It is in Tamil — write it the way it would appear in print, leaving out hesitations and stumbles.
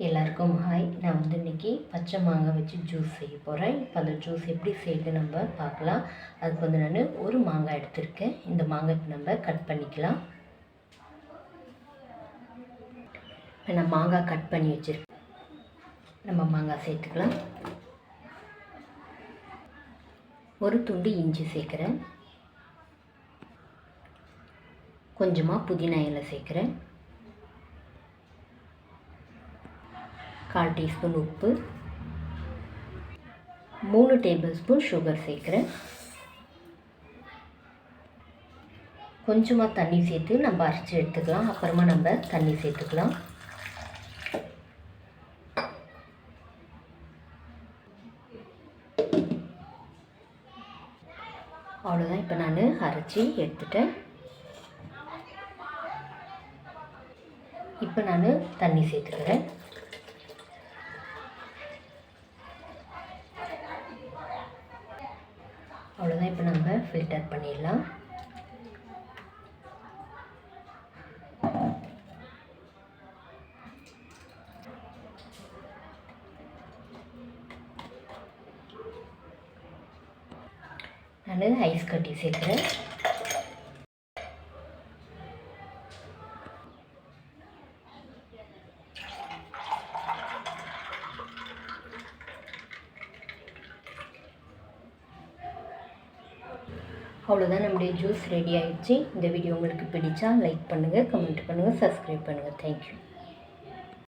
எல்லாருக்கும் ஹாய். நான் இன்றைக்கி பச்சை மாங்காய் வச்சு ஜூஸ் செய்ய போகிறேன். இப்போ அந்த ஜூஸ் எப்படி செய்யுது நம்ம பார்க்கலாம். அதுக்கு நான் ஒரு மாங்காய் எடுத்திருக்கேன். இந்த மாங்காய்க்கு நம்ம கட் பண்ணிக்கலாம். இப்போ நான் மாங்காய் கட் பண்ணி வச்சுருக்கேன். நம்ம மாங்காய் சேர்த்துக்கலாம். ஒரு துண்டு இஞ்சி சேர்க்குறேன். கொஞ்சமாக புதினா இலை சேர்க்குறேன். 1/4 டீஸ்பூன் உப்பு, 3 டேபிள் ஸ்பூன் சுகர் சேர்க்குறேன். கொஞ்சமாக தண்ணி சேர்த்து நம்ம அரைச்சி எடுத்துக்கலாம். அப்புறமா நம்ம தண்ணி சேர்த்துக்கலாம். அவ்வளோதான். இப்போ நான் அரைச்சி எடுத்துட்டேன். இப்போ நான் தண்ணி சேர்த்துக்கிறேன். அவ்வளோதான். இப்போ நம்ம ஃபில்டர் பண்ணிடலாம். நான் ஐஸ் கட்டி சேர்க்குறேன். அவ்வளோதான், நம்முடைய ஜூஸ் ரெடி ஆகிடுச்சு. இந்த வீடியோ உங்களுக்கு பிடிச்சா லைக் பண்ணுங்கள், கமெண்ட் பண்ணுங்கள், சப்ஸ்கிரைப் பண்ணுங்கள். தேங்க்யூ.